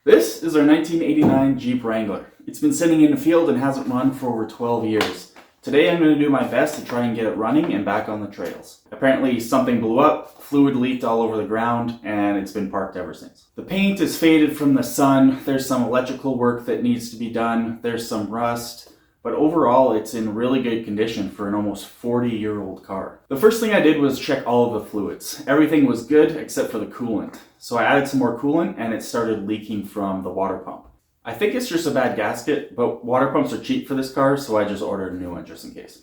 This is our 1989 Jeep Wrangler. It's been sitting in the field and hasn't run for over 12 years. Today I'm going to do my best to try and get it running and back on the trails. Apparently something blew up, fluid leaked all over the ground, and it's been parked ever since. The paint is faded from the sun, there's some electrical work that needs to be done, there's some rust, but overall it's in really good condition for an almost 40-year-old car. The first thing I did was check all of the fluids. Everything was good except for the coolant. So I added some more coolant and it started leaking from the water pump. I think it's just a bad gasket, but water pumps are cheap for this car, so I just ordered a new one just in case.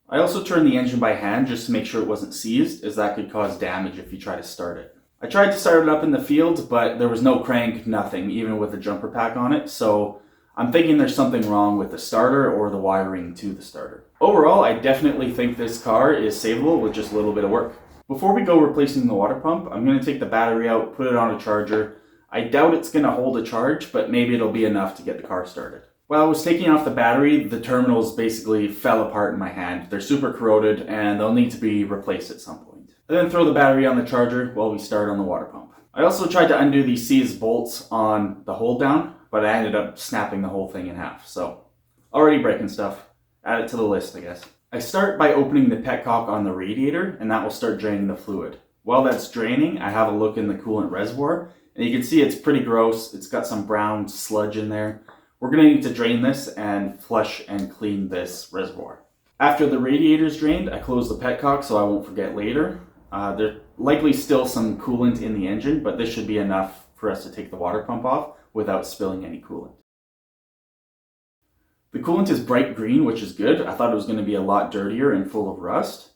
I also turned the engine by hand just to make sure it wasn't seized, as that could cause damage if you try to start it. I tried to start it up in the field, but there was no crank, nothing, even with a jumper pack on it, so I'm thinking there's something wrong with the starter or the wiring to the starter. Overall, I definitely think this car is savable with just a little bit of work. Before we go replacing the water pump, I'm going to take the battery out, put it on a charger. I doubt it's going to hold a charge, but maybe it'll be enough to get the car started. While I was taking off the battery, the terminals basically fell apart in my hand. They're super corroded and they'll need to be replaced at some point. I then throw the battery on the charger while we start on the water pump. I also tried to undo these seized bolts on the hold down, but I ended up snapping the whole thing in half. So, already breaking stuff. Add it to the list, I guess. I start by opening the petcock on the radiator, and that will start draining the fluid. While that's draining, I have a look in the coolant reservoir, and you can see it's pretty gross. It's got some brown sludge in there. We're going to need to drain this and flush and clean this reservoir. After the radiator is drained, I close the petcock so I won't forget later. There's likely still some coolant in the engine, but this should be enough for us to take the water pump off without spilling any coolant. The coolant is bright green, which is good. I thought it was going to be a lot dirtier and full of rust.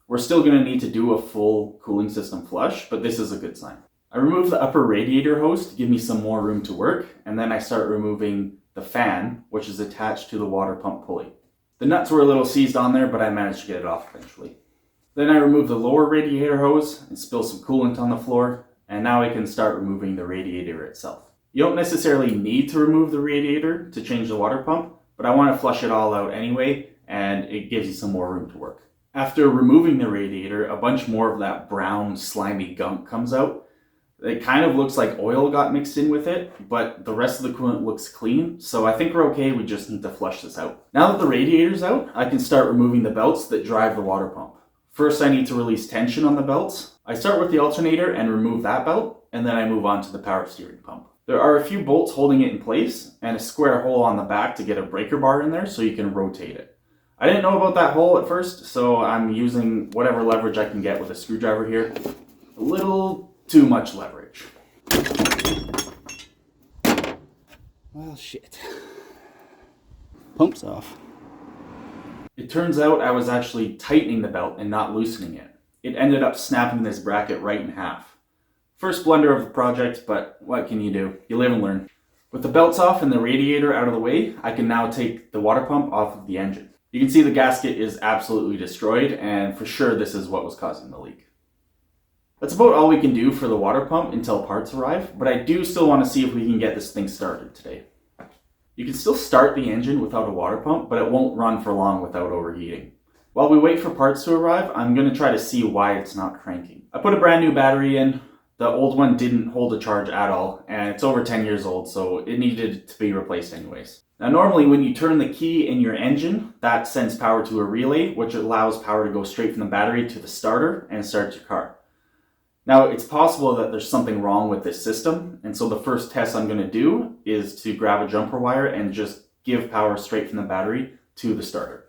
We're still going to need to do a full cooling system flush, but this is a good sign. I remove the upper radiator hose to give me some more room to work, and then I start removing the fan, which is attached to the water pump pulley. The nuts were a little seized on there, but I managed to get it off eventually. Then I remove the lower radiator hose and spill some coolant on the floor, and now I can start removing the radiator itself. You don't necessarily need to remove the radiator to change the water pump, but I want to flush it all out anyway, and it gives you some more room to work. After removing the radiator, a bunch more of that brown, slimy gunk comes out. It kind of looks like oil got mixed in with it, but the rest of the coolant looks clean, so I think we're okay. We just need to flush this out. Now that the radiator's out, I can start removing the belts that drive the water pump. First, I need to release tension on the belts. I start with the alternator and remove that belt, and then I move on to the power steering pump. There are a few bolts holding it in place and a square hole on the back to get a breaker bar in there so you can rotate it. I didn't know about that hole at first, so I'm using whatever leverage I can get with a screwdriver here. A little too much leverage. Well, shit. Pump's off. It turns out I was actually tightening the belt and not loosening it. It ended up snapping this bracket right in half. First blunder of the project, but what can you do? You live and learn. With the belts off and the radiator out of the way, I can now take the water pump off of the engine. You can see the gasket is absolutely destroyed, and for sure this is what was causing the leak. That's about all we can do for the water pump until parts arrive, but I do still want to see if we can get this thing started today. You can still start the engine without a water pump, but it won't run for long without overheating. While we wait for parts to arrive, I'm going to try to see why it's not cranking. I put a brand new battery in. The old one didn't hold a charge at all, and it's over 10 years old, so it needed to be replaced anyways. Now normally when you turn the key in your engine, that sends power to a relay, which allows power to go straight from the battery to the starter and start your car. Now it's possible that there's something wrong with this system, and so the first test I'm going to do is to grab a jumper wire and just give power straight from the battery to the starter.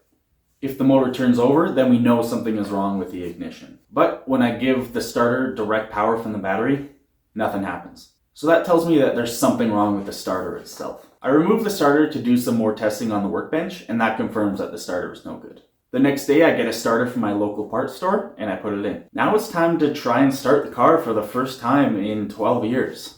If the motor turns over, then we know something is wrong with the ignition. But when I give the starter direct power from the battery, nothing happens. So that tells me that there's something wrong with the starter itself. I remove the starter to do some more testing on the workbench, and that confirms that the starter is no good. The next day I get a starter from my local parts store and I put it in. Now it's time to try and start the car for the first time in 12 years.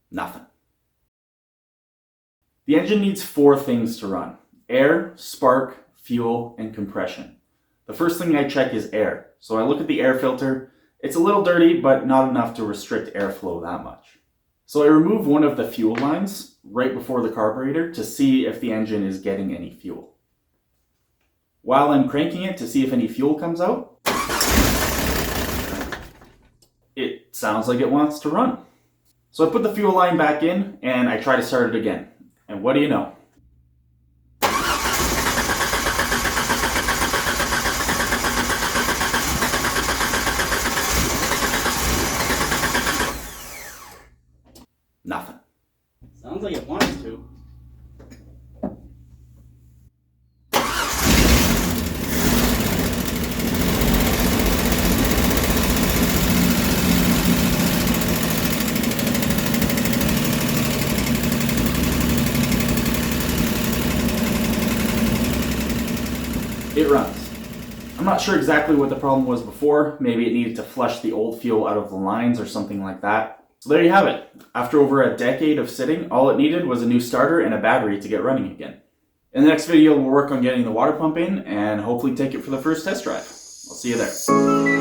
Nothing. The engine needs 4 things to run: air, spark, fuel, and compression. The first thing I check is air. So I look at the air filter It's a little dirty, but not enough to restrict airflow that much. So I remove one of the fuel lines right before the carburetor to see if the engine is getting any fuel. While I'm cranking it to see if any fuel comes out, it sounds like it wants to run. So I put the fuel line back in and I try to start it again. And what do you know? Nothing. Sounds like it wants to. It runs. I'm not sure exactly what the problem was before. Maybe it needed to flush the old fuel out of the lines or something like that. So there you have it. After over a decade of sitting, all it needed was a new starter and a battery to get running again. In the next video, we'll work on getting the water pump in and hopefully take it for the first test drive. I'll see you there.